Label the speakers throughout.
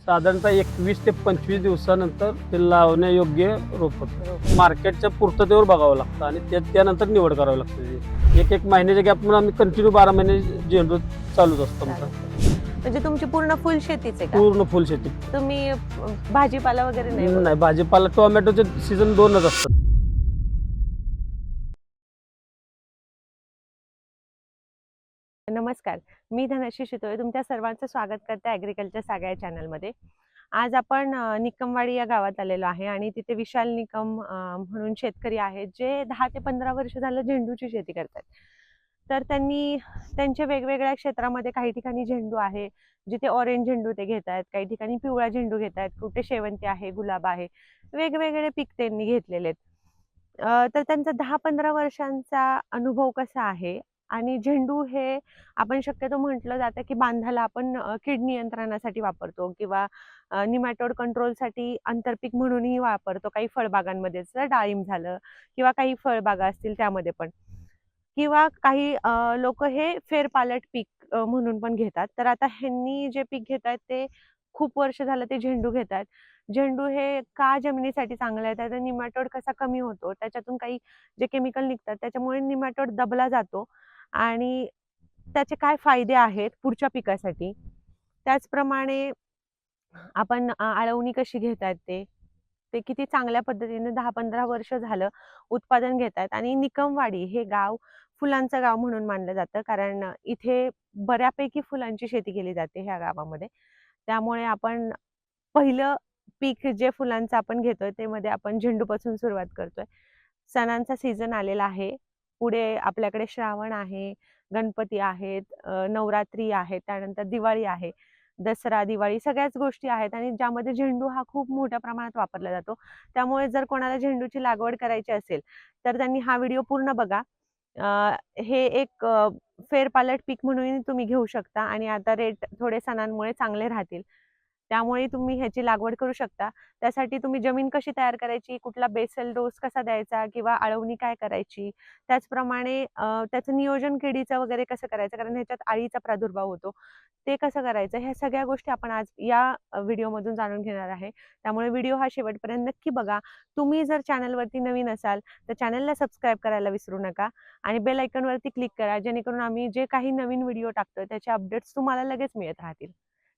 Speaker 1: साधारणतः 21 ते 25 दिवसानंतर ते लावण्यायोग्य रोप होतं. मार्केटच्या पूर्ततेवर बघावं लागतं आणि त्यानंतर निवड करावी लागते. एक महिन्याच्या गॅप म्हणून आम्ही कंटिन्यू 12 महिने झेंडू चालूच असतो आमचा.
Speaker 2: म्हणजे तुमची पूर्ण फुल शेतीच आहे का?
Speaker 1: पूर्ण फुल शेती.
Speaker 2: तुम्ही भाजीपाला वगैरे
Speaker 1: नाही, भाजीपाला टोमॅटोचे सीझन 2च असतात.
Speaker 2: नमस्कार, मी धनश्री शितोळे तुमच्या सर्वांचं स्वागत करते ॲग्रिकल्चर सागा या चॅनलमध्ये. आज आपण निकमवाडी या गावात आलेलो आहे आणि तिथे विशाल निकम म्हणून शेतकरी आहेत जे 10 ते 15 वर्ष झालं झेंडूची शेती करतात. तर त्यांनी त्यांच्या वेगवेगळ्या क्षेत्रामध्ये काही ठिकाणी झेंडू आहे, जिथे ऑरेंज झेंडू ते घेत आहेत, काही ठिकाणी पिवळा झेंडू घेत आहेत, कुठे शेवंती आहे, गुलाब आहे, वेगवेगळे पीक त्यांनी घेतलेले आहेत. तर त्यांचा 10-15 वर्षांचा अनुभव कसा आहे आणि झेंडू हे आपण शक्यतो म्हटलं जातं की बांधाला आपण कीड नियंत्रणासाठी वापरतो किंवा निमॅटोड कंट्रोलसाठी आंतरपीक म्हणूनही वापरतो. काही फळबागांमध्ये जर डाळिंब झालं किंवा काही फळबागा असतील त्यामध्ये पण, किंवा काही लोक हे फेरपालट पीक म्हणून पण घेतात. तर आता ह्यांनी जे पीक घेत आहेत ते खूप वर्ष झालं ते झेंडू घेत आहेत. झेंडू हे का जमिनीसाठी चांगलं आहे, त्याचा निमॅटोड कसा कमी होतो, त्याच्यातून काही जे केमिकल निघतात त्याच्यामुळे निमॅटोड दबला जातो आणि त्याचे काय फायदे आहेत पुढच्या पिकासाठी. त्याचप्रमाणे आपण आळवणी कशी घेतायत ते किती चांगल्या पद्धतीने 10-15 वर्ष झालं उत्पादन घेत आहेत. आणि निकमवाडी हे गाव फुलांचं गाव म्हणून मानलं जातं, कारण इथे बऱ्यापैकी फुलांची शेती केली जाते ह्या गावामध्ये. त्यामुळे आपण पहिलं पीक जे फुलांचं आपण घेतोय ते मध्ये आपण झेंडूपासून सुरुवात करतोय. सणांचा सीझन आलेला आहे. पुढे आपल्याकडे श्रावण आहे, गणपती आहेत, नवरात्री आहे, त्यानंतर दिवाळी आहे, दसरा, दिवाळी सगळ्याच गोष्टी आहेत आणि ज्यामध्ये झेंडू हा खूप मोठ्या प्रमाणात वापरला जातो. त्यामुळे जर कोणाला झेंडूची लागवड करायची असेल तर त्यांनी हा व्हिडिओ पूर्ण बघा. हे एक फेरपालट पीक म्हणून तुम्ही घेऊ शकता आणि आता रेट थोडे सणांमुळे चांगले राहतील, त्यामुळे तुम्ही ह्याची लागवड करू शकता. त्यासाठी तुम्ही जमीन कशी तयार करायची, कुठला बेसल डोस कसा द्यायचा किंवा आळवणी काय करायची, त्याचप्रमाणे त्याचं नियोजन किडीचं वगैरे कसं करायचं, कारण ह्याच्यात अळीचा प्रादुर्भाव होतो, ते कसं करायचं, ह्या सगळ्या गोष्टी आपण आज या व्हिडिओमधून जाणून घेणार आहे. त्यामुळे व्हिडिओ हा शेवटपर्यंत नक्की बघा. तुम्ही जर चॅनलवरती नवीन असाल तर चॅनलला सबस्क्राईब करायला विसरू नका आणि बेल आयकॉनवरती क्लिक करा, जेणेकरून आम्ही जे काही नवीन व्हिडिओ टाकतोय त्याचे अपडेट्स तुम्हाला लगेच मिळत राहतील.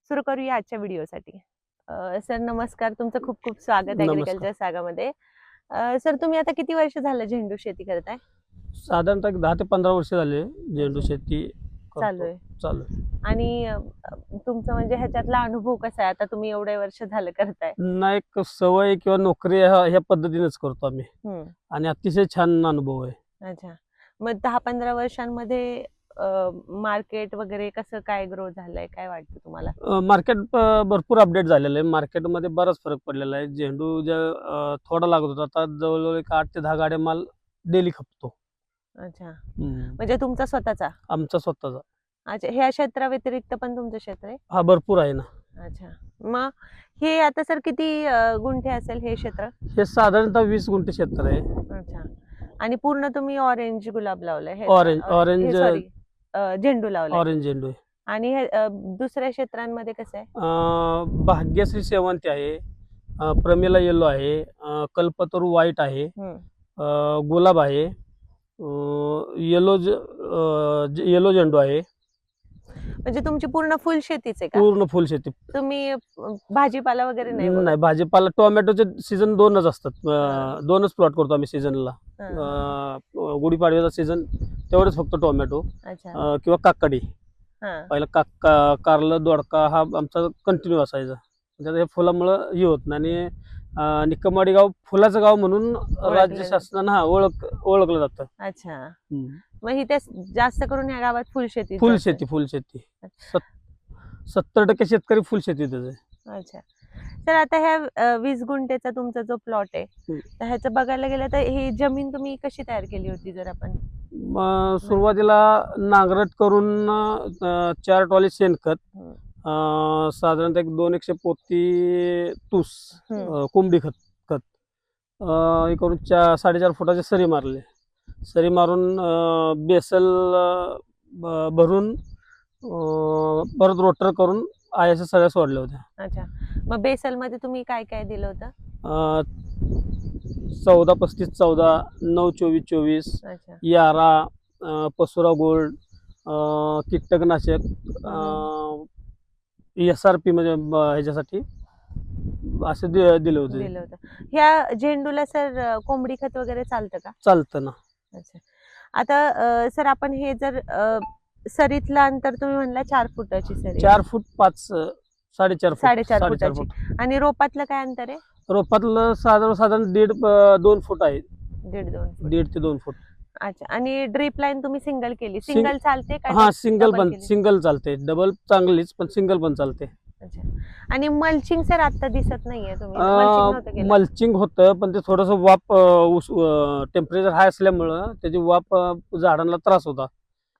Speaker 2: सुरू करूया आजच्या व्हिडिओसाठी. सर नमस्कार, तुमचं खूप खूप स्वागत ॲग्रिकल्चर सागामध्ये. सर तुम्ही आता किती वर्ष झालं झेंडू शेती करताय?
Speaker 1: साधारणतः 10 ते 15 वर्ष झाले झेंडू शेती
Speaker 2: चालू आहे. आणि तुमचं म्हणजे ह्याच्यातला अनुभव कसा आहे? आता तुम्ही एवढे वर्ष झालं करताय.
Speaker 1: नाही, एक सवय किंवा नोकरी ह्या पद्धतीनेच करतो आम्ही आणि अतिशय छान अनुभव आहे.
Speaker 2: अच्छा, मग 10-15 वर्षांमध्ये मार्केट वगैरे कसं काय ग्रो झालंय, काय वाटतं तुम्हाला?
Speaker 1: मार्केट भरपूर अपडेट झालेलं आहे. मार्केटमध्ये बराच फरक पडलेला आहे. झेंडू थोडा लागत होता, आता जवळजवळ 8 ते 10 गाड्या माल डेली खपतो.
Speaker 2: अच्छा, म्हणजे तुमचा स्वतःचा?
Speaker 1: आमचा स्वतःचा.
Speaker 2: अच्छा, ह्या क्षेत्राव्यतिरिक्त पण तुमचं क्षेत्र आहे?
Speaker 1: हा, भरपूर आहे ना.
Speaker 2: अच्छा, मग हे आता सर किती गुंठे असेल हे क्षेत्र?
Speaker 1: हे साधारणतः 20 गुंठे क्षेत्र आहे.
Speaker 2: अच्छा, आणि पूर्ण तुम्ही ऑरेंज गुलाब लावलाय?
Speaker 1: ऑरेंज
Speaker 2: सॉरी, झेंडू लावलाय.
Speaker 1: ऑरेंज झेंडू आहे.
Speaker 2: आणि हे दुसऱ्या क्षेत्रांमध्ये कसं आहे?
Speaker 1: भाग्यश्री शेवंती आहे, प्रमिला येलो आहे, कल्पतरू व्हाईट आहे, गुलाब आहे, येलो झेंडू आहे.
Speaker 2: म्हणजे तुमची पूर्ण फुल शेतीच आहे का?
Speaker 1: पूर्ण फुल शेती.
Speaker 2: तुम्ही भाजीपाला वगैरे नाही?
Speaker 1: नाही, भाजीपाला टोमॅटोचे सीझन 2च असतात. 2च प्लॉट करतो आम्ही सीझनला. गुढीपाडव्याचा सीझन तेवढंच फक्त टोमॅटो किंवा काकडी. पहिला कारलं, दोडका हा आमचा कंटिन्यू असायचा. म्हणजे हे फुलामुळं हे होत नाही. आणि निकमवाडी गाव फुलाचं गाव म्हणून राज्य शासनानं ओळखलं जातं.
Speaker 2: अच्छा, मग इथे जास्त करून या गावात फुल शेती?
Speaker 1: 70% शेतकरी फुल शेतीतच आहे.
Speaker 2: अच्छा, तर आता ह्या 20 गुंठेचा तुमचा जो प्लॉट आहे, तर ह्याचं बघायला गेलं तर ही जमीन तुम्ही कशी तयार केली होती? जर आपण
Speaker 1: सुरुवातीला नांगरट करून 4 ट्रॉली शेणखत, साधारणतः 200 पोती तूस कोंबडी खत हे करून 4.5 फुटाचे सरी मारले. सरी मारून बेसल भरून परत रोटर करून आयाच्या सगळ्या सोडल्या होत्या.
Speaker 2: अच्छा. मग बेसल मध्ये तुम्ही काय काय दिलं होतं?
Speaker 1: 14-35-14, 9-24-24,
Speaker 2: अच्छा.
Speaker 1: यारा, पसुरा गोल्ड, कीटकनाशक, SRP म्हणजे ह्याच्यासाठी असे दिले होते.
Speaker 2: दिलं होतं. ह्या झेंडूला सर कोंबडी खत वगैरे चालतं का?
Speaker 1: चालतं ना.
Speaker 2: अच्छा. आता सर आपण हे जर सरीतलं अंतर तुम्ही म्हणला 4 फुटाची सरी
Speaker 1: 4 फूट 5, 4.5 फूट.
Speaker 2: 4.5
Speaker 1: 4.5
Speaker 2: फुटाची.
Speaker 1: फूट.
Speaker 2: आणि रोपातलं काय अंतर आहे?
Speaker 1: रोपातलं साधारण 1.5-2 फूट आहे.
Speaker 2: 1.5-2 फूट.
Speaker 1: 1.5 ते 2 फूट.
Speaker 2: अच्छा. आणि ड्रीप लाईन तुम्ही सिंगल केली? सिंगल चालते का?
Speaker 1: हा, सिंगल
Speaker 2: double
Speaker 1: पण
Speaker 2: केली?
Speaker 1: सिंगल चालते. डबल चांगलीच, पण सिंगल पण चालते.
Speaker 2: अच्छा. आणि मल्चिंग सर आता दिसत नाहीये, तुम्ही मल्चिंग नव्हतं केलं?
Speaker 1: मल्चिंग होतं, पण ते थोडस वाफ टेम्परेचर हाय असल्यामुळं त्याची वाफ झाडांना त्रास होता.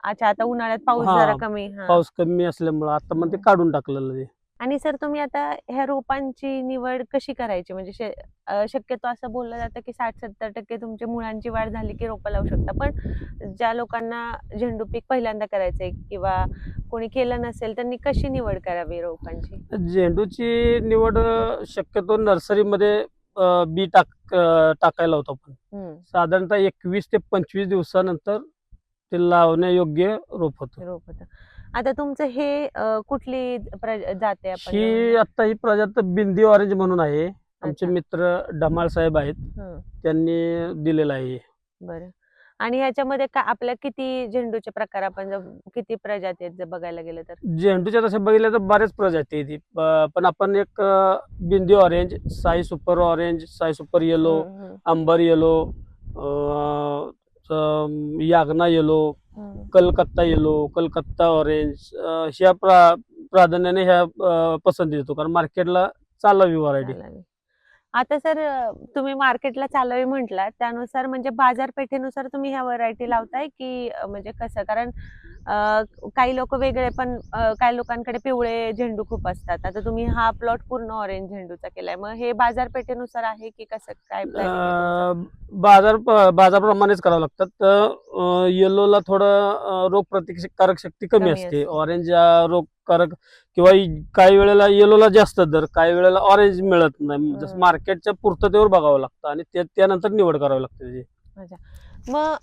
Speaker 2: अच्छा. आता उन्हाळ्यात पाऊस
Speaker 1: हा,
Speaker 2: जरा कमी. हा.
Speaker 1: पाऊस कमी असल्यामुळं आता मग ते काढून टाकलेलं ते.
Speaker 2: आणि सर तुम्ही आता ह्या रोपांची निवड कशी करायची? म्हणजे शक्यतो असं बोललं जातं की 60-70% तुमच्या मुळांची वाढ झाली की रोपं लावू शकता. पण ज्या लोकांना झेंडू पीक पहिल्यांदा करायचंय किंवा कोणी केलं नसेल, त्यांनी कशी निवड करावी रोपांची?
Speaker 1: झेंडूची निवड शक्यतो नर्सरीमध्ये बी टाकायला होतं आपण. साधारणतः 21 ते 25 दिवसानंतर ते लावण्यायोग्य रोप होतं.
Speaker 2: रोप होतं. आता तुमचं हे कुठली जात आहे? आपण
Speaker 1: ही आता ही प्रजात बिंदी ऑरेंज म्हणून आहे. आमचे
Speaker 2: अच्छा.
Speaker 1: मित्र ढमाळ साहेब आहेत, त्यांनी दिलेलं आहे.
Speaker 2: बरं. आणि ह्याच्यामध्ये आपल्या किती झेंडूचे प्रकार, आपण किती प्रजाती आहेत जर बघायला गेलं तर?
Speaker 1: झेंडूच्या तसं बघितलं तर बरेच प्रजाती आहेत. पण आपण एक Bindi orange, Sai super orange, Sai super yellow, amber yellow, यागना yellow, Calcutta yellow, Calcutta orange, ह्या प्राधान्याने ह्या पसंती देतो, कारण मार्केटला चालावी व्हरायटी.
Speaker 2: आता सर तुम्ही मार्केटला चालावी म्हटला, त्यानुसार म्हणजे बाजारपेठेनुसार तुम्ही ह्या व्हरायटी लावताय की म्हणजे कसं? कारण काही लोक वेगळे, पण काही लोकांकडे पिवळे झेंडू खूप असतात. आता तुम्ही हा प्लॉट पूर्ण ऑरेंज झेंडूचा केलाय, मग हे बाजारपेठेनुसार आहे की कसं काय planning आहे तुमचं?
Speaker 1: बाजारप्रमाणेच करावं लागतात. तर येलोला थोडं रोग प्रतिकारक शक्ती कमी असते. ऑरेंज रोगकारक किंवा काही वेळेला येलोला जास्त दर, काही वेळेला ऑरेंज मिळत नाही. जसं मार्केटच्या पूर्ततेवर बघावं लागतं आणि त्यानंतर निवड करावी लागते त्याची.
Speaker 2: अच्छा. मग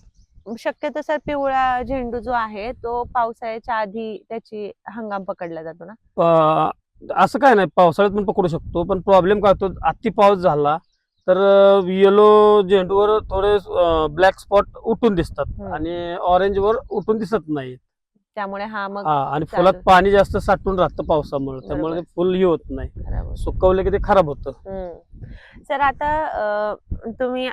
Speaker 2: शक्यतो सर पिवळा झेंडू जो आहे तो पावसाळ्याच्या आधी त्याची हंगाम पकडला जातो ना?
Speaker 1: असं काय नाही, पावसाळ्यात पण पकडू शकतो, पण प्रॉब्लेम काय होतो, अति पाऊस झाला तर येलो झेंडूवर थोडे ब्लॅक स्पॉट उठून दिसतात आणि ऑरेंज वर उठून दिसत नाही.
Speaker 2: त्यामुळे
Speaker 1: आणि फुलात पाणी जास्त साठून राहतं पावसामुळे, त्यामुळे ते फुल ही होत नाही, सुकवले की ते खराब होतं.
Speaker 2: सर आता तुम्ही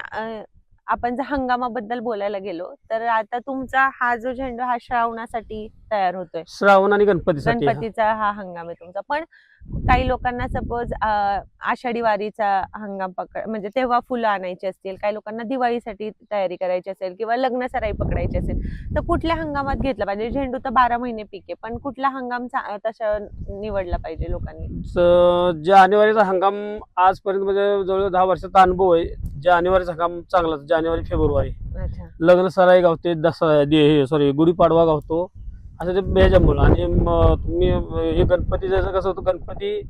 Speaker 2: आपण जर हंगामाबद्दल बोलायला गेलो तर आता तुमचा हा जो झेंडू हा श्रावणासाठी तयार होतोय.
Speaker 1: श्रावण आणि गणपतीचा
Speaker 2: हा हंगाम आहे तुमचा. पण काही लोकांना सपोज आषाढी वारीचा हंगाम म्हणजे तेव्हा फुलं आणायची असतील, काही लोकांना दिवाळीसाठी तयारी करायची असेल किंवा लग्न सराई पकडायची असेल, तर कुठल्या हंगामात घेतला पाहिजे? झेंडू तर 12 महिने पीक आहे, पण कुठला हंगाम तसा निवडला पाहिजे लोकांनी?
Speaker 1: जानेवारीचा हंगाम आजपर्यंत म्हणजे जवळजवळ 10 वर्षाचा अनुभव आहे. जानेवारीचा हंगाम चांगला, जानेवारी फेब्रुवारी. लग्न सराई गावते, गुढीपाडवा गावतो, असं ते ह्याच्यामुळं. आणि तुम्ही हे गणपतीचं कसं होतं, गणपती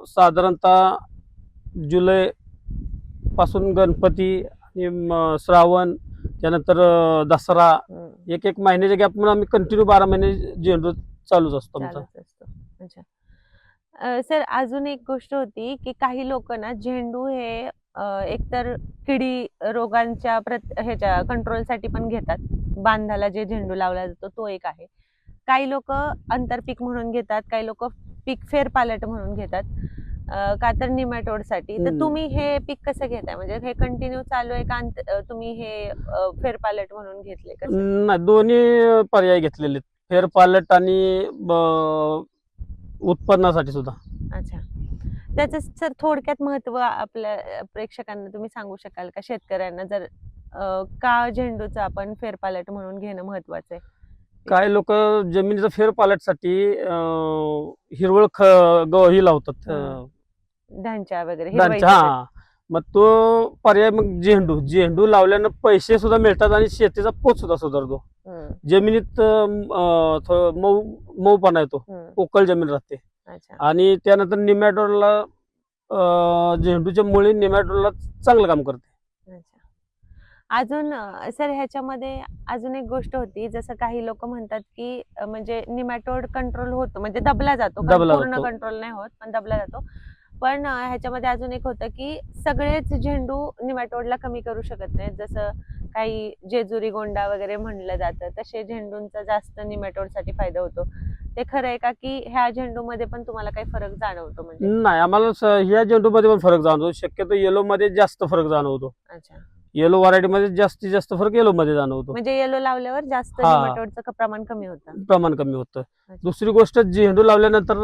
Speaker 1: साधारणतः जुलै पासून गणपती आणि श्रावण, त्यानंतर दसरा, एक महिन्याच्या गॅपमुळे आम्ही कंटिन्यू 12 महिने झेंडू चालूच असतो आमचा.
Speaker 2: अच्छा. सर अजून एक गोष्ट होती की काही लोक ना झेंडू हे एकतर किडी रोगांच्या ह्याच्या कंट्रोलसाठी पण घेतात. बांधाला जे झेंडू लावला जातो तो एक आहे. काही लोक आंतरपीक म्हणून घेतात, काही लोक पीक फेरपालट म्हणून घेतात, का तर निमॅटोडसाठी. तर तुम्ही हे पीक कसं घेताय? म्हणजे हे कंटिन्यू चालू आहे का तुम्ही हे फेरपालट म्हणून घेतले? कसं?
Speaker 1: नाही, दोन्ही पर्याय घेतलेले, फेरपालट आणि उत्पन्नासाठी सुद्धा.
Speaker 2: अच्छा. त्याचं सर थोडक्यात महत्व आपल्या प्रेक्षकांना तुम्ही सांगू शकाल का, शेतकऱ्यांना, जर का झेंडूचं आपण फेरपालट म्हणून घेणं महत्वाचं आहे?
Speaker 1: काही लोक जमिनीचा फेरपालटसाठी हिरवळ ही लावतात,
Speaker 2: ढांचा वगैरे,
Speaker 1: हा, मग तो पर्याय मग झेंडू लावल्यानं पैसे सुद्धा मिळतात आणि शेतीचा पोत सुद्धा सुधारतो. जमिनीत थोडं मऊपणा येतो, पोकळ जमीन राहते.
Speaker 2: अच्छा.
Speaker 1: आणि त्यानंतर निमॅटोडला झेंडूच्या मुळी निमॅटोडला चांगलं काम करते.
Speaker 2: अजून सर ह्याच्यामध्ये अजून एक गोष्ट होती, जसं काही लोक म्हणतात की म्हणजे निमॅटोड कंट्रोल होतो, म्हणजे दबला जातो, पूर्ण कंट्रोल नाही होत पण दबला जातो. पण ह्याच्यामध्ये अजून एक होतं की सगळेच झेंडू निमॅटोडला कमी करू शकत नाहीत. जसं काही जेजुरी गोंडा वगैरे म्हणलं जातं, तसे झेंडूंचा जास्त निमॅटोडसाठी फायदा होतो. ते खरं आहे का की ह्या झेंडूमध्ये पण तुम्हाला काही फरक जाणवतो? म्हणजे
Speaker 1: नाही, आम्हाला ह्या झेंडूमध्ये पण फरक जाणवतो. शक्यतो येलो मध्ये जास्त फरक जाणवतो.
Speaker 2: अच्छा.
Speaker 1: येलो व्हरायटी मध्ये जास्तीत जास्त फरक येलो मध्ये जाणवतो.
Speaker 2: म्हणजे येलो लावल्यावर जास्त निमॅटोडचं प्रमाण कमी होतं.
Speaker 1: दुसरी गोष्ट, झेंडू लावल्यानंतर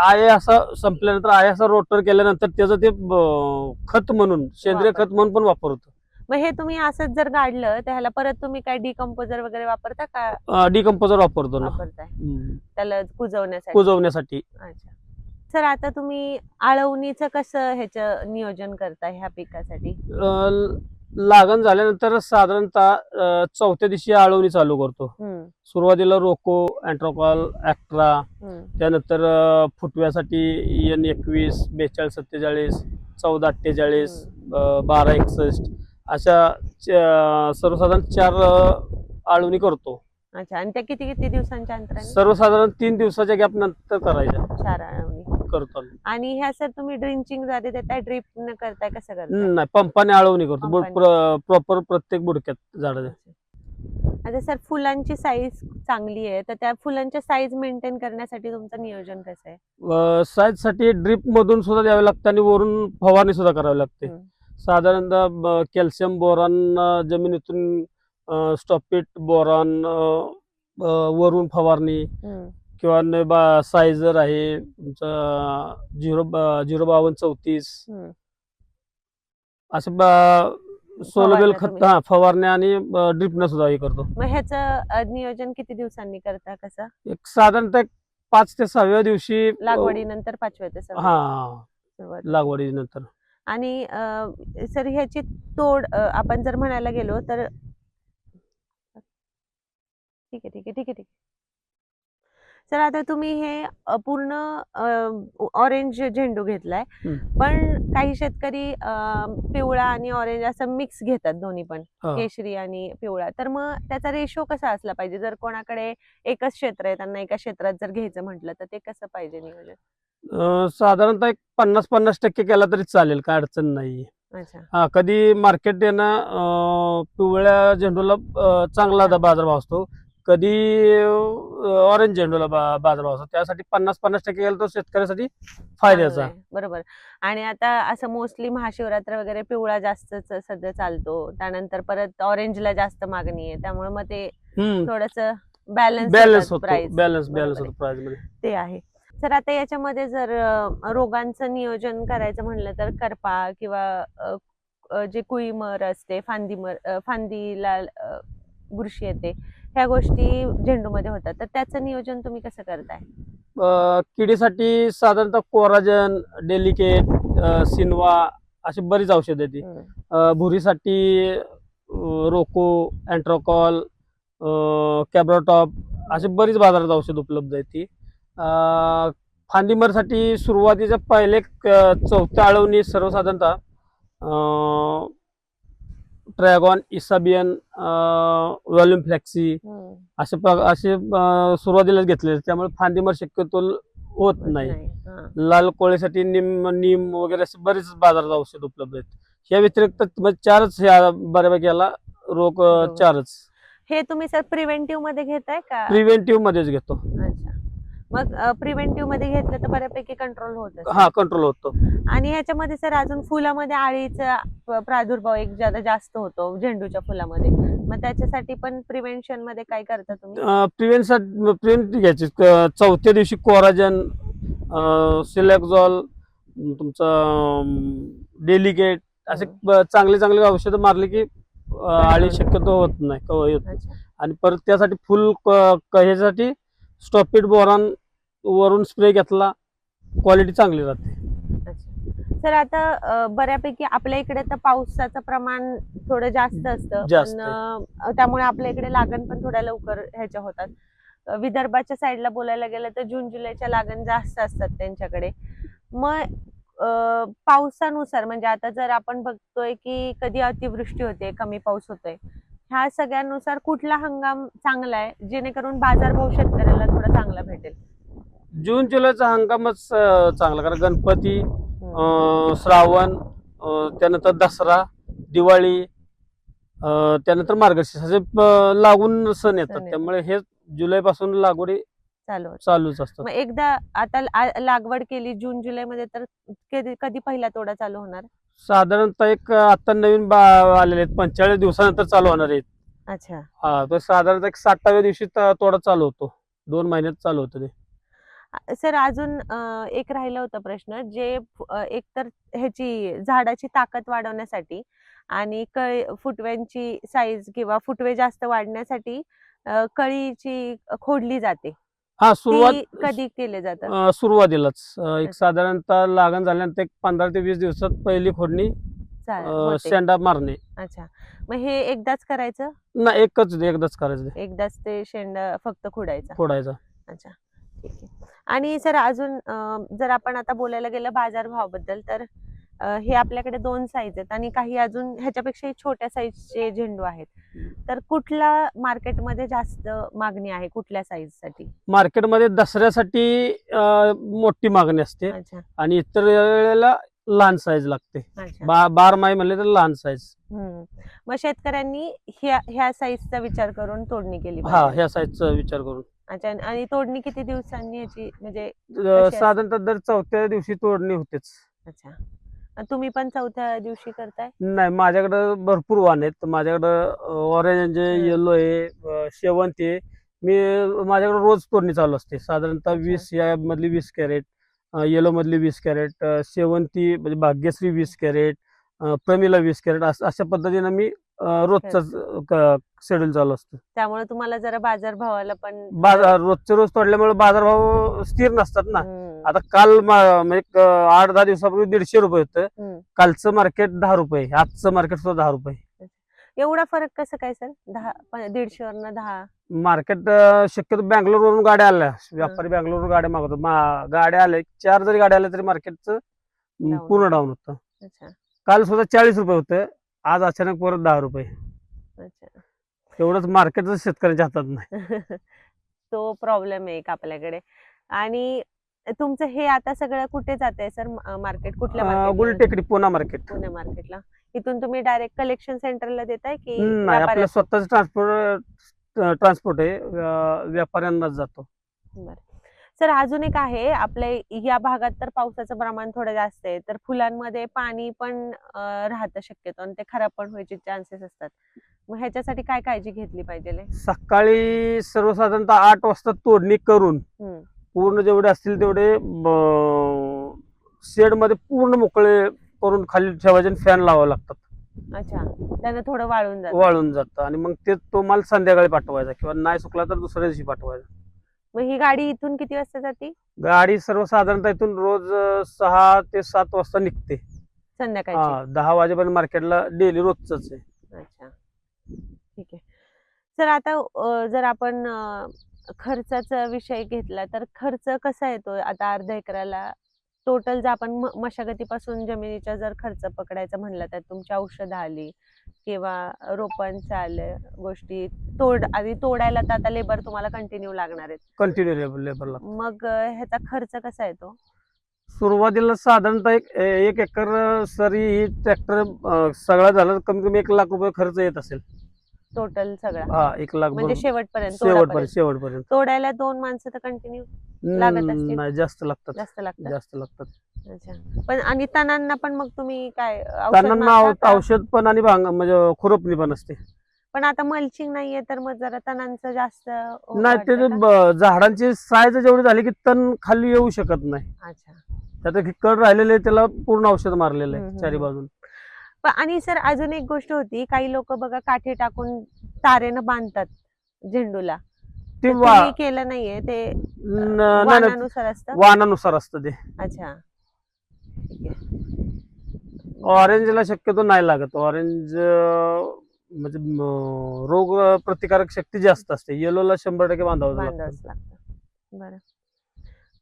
Speaker 1: आहे असा संपल्यानंतर आहे असा रोटर केल्यानंतर त्याचं ते खत म्हणून, सेंद्रिय खत म्हणून पण वापर होतो.
Speaker 2: मग हे तुम्ही असंच जर काढलं तर ह्याला परत तुम्ही काय डिकम्पोजर वगैरे वापरता का?
Speaker 1: डिकम्पोजर वापरतो ना,
Speaker 2: त्याला कुजवण्यासाठी. अच्छा. सर आता तुम्ही आळवणीचं कसं ह्याचं नियोजन करता ह्या पिकासाठी?
Speaker 1: लागण झाल्यानंतर साधारणतः चौथ्या दिवशी आळवणी चालू करतो. सुरुवातीला रोको, अँट्रोकॉल, ऍक्ट्रा, त्यानंतर फुटव्यासाठी N21, 42, 47, 1448, 1261 अशा सर्वसाधारण 4 आळवणी करतो.
Speaker 2: अच्छा. आणि त्या किती किती दिवसांच्या अंतराने?
Speaker 1: सर्वसाधारण 3 दिवसाच्या गॅप नंतर करायच्या.
Speaker 2: 4 आळवणी करतो. आणि ह्या सर तुम्ही ड्रिंचिंग द्वारे देताय, ड्रिप न करताय, कसं करताय?
Speaker 1: नाही, पंपाने आळवणी करतो प्रॉपर प्रत्येक बुडक्यात झाडाच्या.
Speaker 2: आता सर फुलांची साईज चांगली आहे, तर त्या फुलांच्या साईज मेंटेन करण्यासाठी तुमचं नियोजन कसं आहे?
Speaker 1: साईज साठी ड्रिप मधून सुद्धा द्यावे लागते आणि वरून फवारणी सुद्धा करावी लागते. साधारणतः कॅल्शियम बोरॉन जमिनीतून, स्टॉपिट बोरॉन वरून फवारणी, किंवा सायझर आहे तुमचा 05234 असं सोलवेल खत फवारण्या आणि ड्रिपनं सुद्धा हे करतो.
Speaker 2: मग ह्याचं नियोजन किती दिवसांनी करता? कसं?
Speaker 1: एक साधारणतः 5 ते 6व्या दिवशी
Speaker 2: लागवडीनंतर 5व्या ते 6व्या
Speaker 1: लागवडीनंतर.
Speaker 2: आणि सर ह्याची तोड आपण जर म्हणायला गेलो तर ठीक आहे. सर आता तुम्ही हे पूर्ण ऑरेंज झेंडू घेतलाय, पण काही शेतकरी पिवळा आणि ऑरेंज असं मिक्स घेतात, दोन्ही पण केशरी आणि पिवळा. तर मग त्याचा रेशो कसा असला पाहिजे? जर कोणाकडे एकच क्षेत्र आहे, त्यांना एका क्षेत्रात जर घ्यायचं म्हटलं तर ते कसं पाहिजे नियोजन?
Speaker 1: साधारणतः 50-50% केला तरी चालेल, काय अडचण नाही. अच्छा. कधी मार्केट येणं पिवळ्या झेंडूला चांगला बाजारभाव असतो, कधी ऑरेंज झेंडूला बाजारभाव असतो. त्यासाठी 50-50% केला तर शेतकऱ्यासाठी फायद्याचा.
Speaker 2: बरोबर. आणि आता असं मोस्टली महाशिवरात्र वगैरे पिवळा जास्त सध्या चालतो, त्यानंतर परत ऑरेंजला जास्त मागणी आहे, त्यामुळे मग ते थोडस बॅलन्स होतो प्राइस मध्ये ते आहे. सर आता याच्यामध्ये जर रोगांचं नियोजन करायचं म्हणलं तर करपा किंवा जे कुळीमर असते, फांदीला बुरशी येते, ह्या गोष्टी झेंडूमध्ये होतात, तर त्याचं नियोजन तुम्ही कसं करताय?
Speaker 1: किडीसाठी साधारणतः कोराजन, डेलिकेट, सिनवा अशी बरीच औषधं आहेत. भुरीसाठी रोको, अँट्रोकॉल, कॅब्राटॉप अशी बरीच बाजारात औषध उपलब्ध आहेत. ती फांदीमरसाठी सुरुवातीच्या पहिले 4थ्या आळवणी सर्वसाधारणतः ट्रॅगॉन, इसाबियन, व्हॉल्यूम फ्लॅक्सी असे सुरुवातीलाच घेतले, त्यामुळे फांदीमर शक्यतो होत नाही. लाल कोळीसाठी नीम वगैरे असे बरेच बाजारात औषध उपलब्ध आहेत. या व्यतिरिक्त 4च बऱ्यापैकी याला रोग 4च.
Speaker 2: हे तुम्ही सर प्रिव्हेंटिव्ह मध्ये घेताय का?
Speaker 1: प्रिव्हेंटिव्ह मध्येच घेतो.
Speaker 2: अच्छा. मग प्रिव्हेंटिव्ह मध्ये घेतलं तर बऱ्यापैकी कंट्रोल होतं?
Speaker 1: हा, कंट्रोल होतो.
Speaker 2: आणि ह्याच्यामध्ये सर अजून फुलामध्ये आळीचा प्रादुर्भाव एक जास्त होतो झेंडूच्या फुलामध्ये, मग त्याच्यासाठी पण प्रिव्हेन्शन मध्ये काय करता तुम्ही?
Speaker 1: प्रिव्हेंट घ्यायची 4थ्या दिवशी कोराजन, सिलेक्झॉल, तुमचं डेलिकेट असे चांगले औषधं मारले की आळी शक्यतो होत नाही. आणि परत त्यासाठी फुल ह्याच्यासाठी स्टॉपिट बोरॉन वरून स्प्रे घेतला, क्वालिटी चांगली राहते.
Speaker 2: सर आता बऱ्यापैकी आपल्या इकडे तर पावसाचं प्रमाण थोडं जास्त असतं,
Speaker 1: जास्त
Speaker 2: पण त्यामुळे आपल्या इकडे लागण पण थोड्या लवकर ह्याच्या होतात. विदर्भाच्या साईडला बोलायला गेलं तर जून जुलैच्या लागण जास्त असतात त्यांच्याकडे. मग पावसानुसार म्हणजे आता जर आपण बघतोय की कधी अतिवृष्टी होते, कमी पाऊस होतोय, ह्या सगळ्यांनुसार कुठला हंगाम चांगला आहे जेणेकरून बाजारभाव शेतकऱ्याला थोडा चांगला भेटेल?
Speaker 1: जून जुलैचा हंगामच चांगला, कारण गणपती, श्रावण, त्यानंतर दसरा, दिवाळी, त्यानंतर मार्गशीर्ष असे लागून सण येतात.
Speaker 2: सण
Speaker 1: त्यामुळे हे जुलै पासून लागवडी चालूच असतात.
Speaker 2: मग एकदा आता लागवड केली जून जुलै मध्ये, तर कधी कधी पहिला तोडा चालू होणार?
Speaker 1: साधारणतः एक आता नवीन आलेले आहेत, 45 दिवसानंतर चालू होणार आहेत.
Speaker 2: अच्छा.
Speaker 1: हा, तर साधारणतः एक 60व्या दिवशी तोडा चालू होतो. 2 महिन्यात चालू होतं ते.
Speaker 2: सर अजून एक राहिला होता प्रश्न, जे एकतर ह्याची झाडाची ताकद वाढवण्यासाठी आणि फुटव्यांची साईज किंवा फुटवे जास्त वाढण्यासाठी कळीची खोडली जाते,
Speaker 1: हा,
Speaker 2: ती कधी केले जातात?
Speaker 1: सुरुवातीलाच एक
Speaker 2: अच्छा.
Speaker 1: साधारणतः लागण झाल्यानंतर एक 15 ते 20 दिवसात पहिली खोडणी,
Speaker 2: होते.
Speaker 1: शेंडा मारणे.
Speaker 2: अच्छा. मग हे एकदाच करायचं?
Speaker 1: नाही, एकदाच करायचं ते.
Speaker 2: एकदाच ते शेंडा फक्त खोडायचा?
Speaker 1: फोडायचा.
Speaker 2: अच्छा, ठीक आहे. आणि सर अजून जर आपण आता बोलायला गेलं बाजारभावाबद्दल, तर हे आपल्याकडे 2 साईज आहेत आणि काही अजून ह्याच्यापेक्षाही छोट्या साईजचे झेंडू आहेत. तर कुठला मार्केटमध्ये जास्त मागणी आहे, कुठल्या साईजसाठी?
Speaker 1: मार्केटमध्ये दसऱ्यासाठी मोठी मागणी असते
Speaker 2: अच्छा.
Speaker 1: आणि इतर वेळेला लहान साईज लागते.
Speaker 2: अच्छा.
Speaker 1: 12 माही म्हणले तर लहान साईज.
Speaker 2: मग शेतकऱ्यांनी ह्या साईजचा विचार करून तोडणी केली
Speaker 1: हा,
Speaker 2: पाहिजे?
Speaker 1: ह्या साईजचा विचार करून.
Speaker 2: अच्छा. आणि तोडणी किती दिवसांनी ह्याची म्हणजे असते?
Speaker 1: साधारणतः दर 4थ्या दिवशी तोडणी होतेच.
Speaker 2: अच्छा. तुम्ही पण 4थ्या दिवशी करताय?
Speaker 1: नाही, माझ्याकडं भरपूर वाण आहेत. माझ्याकडं ऑरेंज आहे, येलो आहे, शेवंती आहे. माझ्याकडे रोज तोडणी चालू असते. साधारणतः 20 या मधली 20 कॅरेट, येलो मधली 20 कॅरेट, शेवंती म्हणजे भाग्यश्री 20 कॅरेट, प्रमिला 20 कॅरेट, अशा पद्धतीनं मी रोजचा शेड्यूल चालू असतो.
Speaker 2: त्यामुळे तुम्हाला जरा बाजारभावाला पण
Speaker 1: रोजचे रोज तोडल्यामुळे बाजारभाव स्थिर नसतात ना. आता काल म्हणजे 8-10 दिवसापूर्वी 150 रुपये होतं. कालचं मार्केट 10 रुपये, आजचं मार्केट सुद्धा 10 रुपये.
Speaker 2: एवढा फरक कसं काय सर? 150 वरनं 10?
Speaker 1: मार्केट शक्यतो बँगलोरवरून गाड्या आल्या, व्यापारी बँगलोरवरून गाड्या मागवतो. गाड्या आल्या 4 जरी गाड्या आल्या तरी मार्केटचं पूर्ण डाऊन होतं.
Speaker 2: अच्छा.
Speaker 1: काल सुद्धा 40 रुपये होतं, आज अचानक परत 10 रुपये.
Speaker 2: अच्छा.
Speaker 1: एवढंच मार्केटचं शेतकऱ्यांच्या हातात नाही.
Speaker 2: तो प्रॉब्लेम आहे एक आपल्याकडे. आणि तुमचं हे आता सगळं कुठे जातंय सर मार्केट? कुठल्या मार्केट?
Speaker 1: गुलटेकडी, पुणे मार्केट.
Speaker 2: पुणे मार्केटला. इथून तुम्ही डायरेक्ट कलेक्शन सेंटरला देताय की
Speaker 1: नाही, आपलं स्वतःच ट्रान्सपोर्ट आहे, व्यापाऱ्यांनाच जातो.
Speaker 2: बरं. सर अजून एक आहे, आपल्या या भागात तर पावसाचं प्रमाण थोडं जास्त आहे, तर फुलांमध्ये पाणी पण राहतं शक्यतो आणि ते खराब पण व्हायचे चान्सेस असतात. मग ह्याच्यासाठी काय काळजी घेतली पाहिजे?
Speaker 1: सकाळी सर्वसाधारणतः 8 वाजता तोडणी करून पूर्ण जेवढे असतील तेवढे शेड मध्ये पूर्ण मोकळे करून खाली ठेवायचे आणि फॅन लावावे लागतात.
Speaker 2: अच्छा. त्यानं थोडं
Speaker 1: वाळून जातं आणि मग तो माल संध्याकाळी पाठवायचा किंवा नाही सुकला तर दुसऱ्या दिवशी पाठवायचा.
Speaker 2: मग ही गाडी इथून किती वाजता जाते?
Speaker 1: गाडी सर्वसाधारणतः इथून रोज 6 ते 7 वाजता निघते
Speaker 2: संध्याकाळची.
Speaker 1: 10 वाजेपर्यंत मार्केटला डेली रोजच आहे.
Speaker 2: अच्छा, ठीक आहे. सर आता जर आपण खर्चाचा विषय घेतला तर खर्च कसा येतो आता अर्ध्या एकराला? टोटल जर आपण मशागतीपासून जमिनीचा जर खर्च पकडायचा म्हणला तर तुमची औषधं आली किंवा रोपांच्या आल्या गोष्टी, आधी तोडायला तर आता लेबर तुम्हाला कंटिन्यू लागणार आहेत.
Speaker 1: कंटिन्यू लेबर लागतो.
Speaker 2: मग ह्याचा खर्च कसा येतो?
Speaker 1: सुरुवातीला साधारणतः एक एकर सरी ट्रॅक्टर सगळा झाला कमी कमी 1 लाख रुपये खर्च येत असेल
Speaker 2: टोटल सगळा?
Speaker 1: हा, 1 लाख
Speaker 2: म्हणजे शेवटपर्यंत. तोडायला 2 माणसं तर कंटिन्यू लागत असतील?
Speaker 1: नाही, जास्त लागतात.
Speaker 2: जास्त लागतात. अच्छा. पण आणि तणांना पण मग तुम्ही काय
Speaker 1: औषध पण आणि म्हणजे खुरपणी पण असते.
Speaker 2: पण आता मल्चिंग नाहीये तर मग जरा तणांचं जास्त
Speaker 1: नाही, ते झाडांची साईज जेवढी झाली की तण खाली येऊ शकत नाही.
Speaker 2: अच्छा.
Speaker 1: त्यात कड राहिलेले त्याला पूर्ण औषध मारलेलं आहे चारी बाजून.
Speaker 2: आणि सर अजून एक गोष्ट होती, काही लोक बघा काठी टाकून तारेनं बांधतात झेंडूला. ते केलं नाहीये? ते वाणानुसार असतं?
Speaker 1: वाणानुसार असतं ते.
Speaker 2: अच्छा, ठीक आहे.
Speaker 1: ऑरेंजला शक्यतो नाही लागत. ऑरेंज म्हणजे रोग प्रतिकारक शक्ती जास्त असते. येलोला 100% बांधावं
Speaker 2: बांधावंच लागतं. बरं.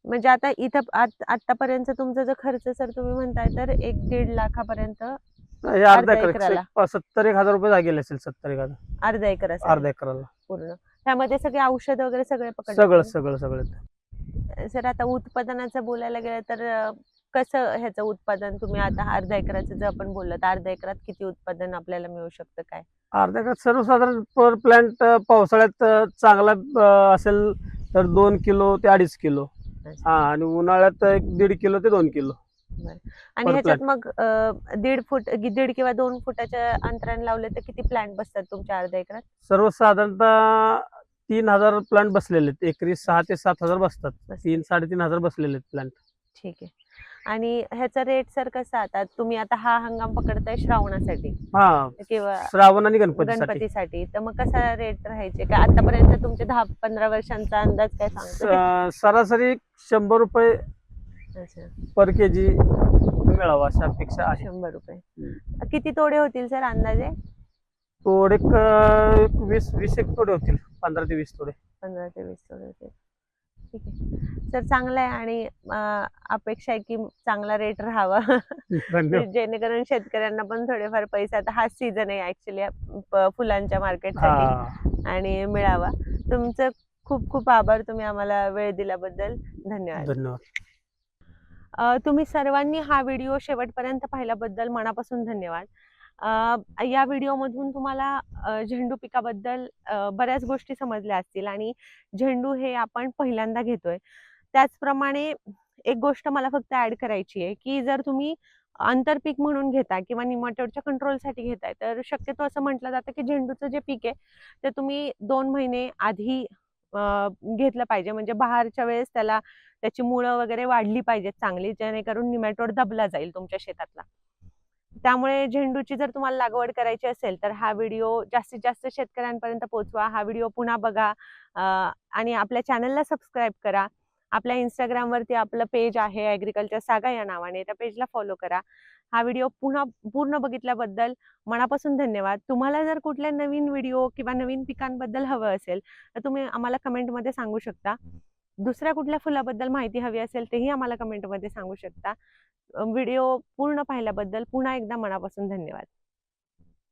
Speaker 2: म्हणजे आता इथं आतापर्यंत तुमचा जो खर्च सर तुम्ही म्हणताय तर 1-1.5 लाखापर्यंत
Speaker 1: अर्धा
Speaker 2: अर्ध्या
Speaker 1: एकर
Speaker 2: एकराला?
Speaker 1: 70-1,000 रुपये गेले असेल. 70-1,000
Speaker 2: अर्धा एकर असेल
Speaker 1: अर्धा एकराला
Speaker 2: पूर्ण. त्यामध्ये सगळे औषध वगैरे सगळे
Speaker 1: सगळं
Speaker 2: पकडले?
Speaker 1: सगळं.
Speaker 2: सर आता उत्पादनाचं बोलायला गेलं तर कसं ह्याचं उत्पादन तुम्ही आता अर्धा एकराचं जर आपण बोललं तर अर्धा एकरात किती उत्पादन आपल्याला मिळू शकतं काय?
Speaker 1: अर्धा एकर सर्वसाधारण पर प्लांट पावसाळ्यात चांगला असेल तर 2 किलो ते 2.5 किलो.
Speaker 2: अच्छा.
Speaker 1: हा, आणि उन्हाळ्यात 1.5 किलो ते 2 किलो.
Speaker 2: आणि
Speaker 1: per
Speaker 2: ह्याच्यात मग 1.5 किंवा 2 फुटाच्या अंतराने लावले तर किती प्लांट बसतात तुमच्या अर्ध्या एकरात?
Speaker 1: सर्वसाधारणतः 3,000 प्लांट बसलेले आहेत. एकरी 6,000 ते 7,000 बसतात. 3,000-3,500 बसलेले आहेत प्लांट.
Speaker 2: ठीक आहे. आणि ह्याचा रेट सर कसा आता तुम्ही आता हा हंगाम पकडताय श्रावणासाठी
Speaker 1: हा,
Speaker 2: किंवा
Speaker 1: श्रावण आणि गणपतीसाठी.
Speaker 2: गणपतीसाठी, तर मग कसा रेट राहायचे का आतापर्यंत तुमचे 10-15 वर्षांचा अंदाज काय सांगतो?
Speaker 1: सरासरी 100 रुपये
Speaker 2: अच्छा,
Speaker 1: पर केजी मिळावा अशी अपेक्षा आहे.
Speaker 2: 100 रुपये. किती तोडे होतील सर अंदाजे?
Speaker 1: तोडे 20 एक तोडे होतील. 15 ते 20 तोडे.
Speaker 2: 15 ते 20 तोडे होतील. ठीक आहे सर, चांगलं आहे. आणि अपेक्षा आहे की चांगला रेट राहावा
Speaker 1: धन्यवाद.
Speaker 2: जेणेकरून शेतकऱ्यांना पण थोडेफार पैसे, आता हा सीझन आहे ऍक्च्युली फुलांच्या मार्केटसाठी, आणि मिळावा. तुमचं खूप खूप आभार, तुम्ही आम्हाला वेळ दिल्याबद्दल. धन्यवाद. तुम्ही सर्वांनी हा व्हिडिओ शेवटपर्यंत पाहिल्याबद्दल मनापासून धन्यवाद. या व्हिडिओमधून तुम्हाला झेंडू पिकाबद्दल बऱ्याच गोष्टी समजल्या असतील, आणि झेंडू हे आपण पहिल्यांदा घेतोय. त्याचप्रमाणे एक गोष्ट मला फक्त ऍड करायची आहे की जर तुम्ही आंतरपीक म्हणून घेताय किंवा निमाटोडच्या कंट्रोलसाठी घेताय, तर शक्यतो असं म्हटलं जातं की झेंडूचं जे पीक आहे ते तुम्ही 2 महिने आधी घेतलं पाहिजे. म्हणजे बहारच्या वेळेस त्याची मुळं वगैरे वाढली पाहिजेत चांगली, जेणेकरून निमॅटोड दबला जाईल तुमच्या शेतातला. त्यामुळे झेंडूची जर तुम्हाला लागवड करायची असेल तर हा व्हिडिओ जास्तीत जास्त शेतकऱ्यांपर्यंत पोहोचवा. हा व्हिडिओ पुन्हा बघा आणि आपल्या चॅनलला सबस्क्राईब करा. आपल्या इंस्टाग्रामवरती आपलं पेज आहे ॲग्रिकल्चर सागा या नावाने, त्या पेजला फॉलो करा. हा व्हिडिओ पूर्ण बघितल्याबद्दल मनापासून धन्यवाद. तुम्हाला जर कुठल्या नवीन व्हिडिओ किंवा नवीन पिकांबद्दल हवं असेल तर तुम्ही आम्हाला कमेंटमध्ये सांगू शकता. दुसऱ्या कुठल्या फुलाबद्दल माहिती हवी असेल तेही आम्हाला कमेंटमध्ये सांगू शकता. व्हिडिओ पूर्ण पाहिल्याबद्दल पुन्हा एकदा मनापासून धन्यवाद.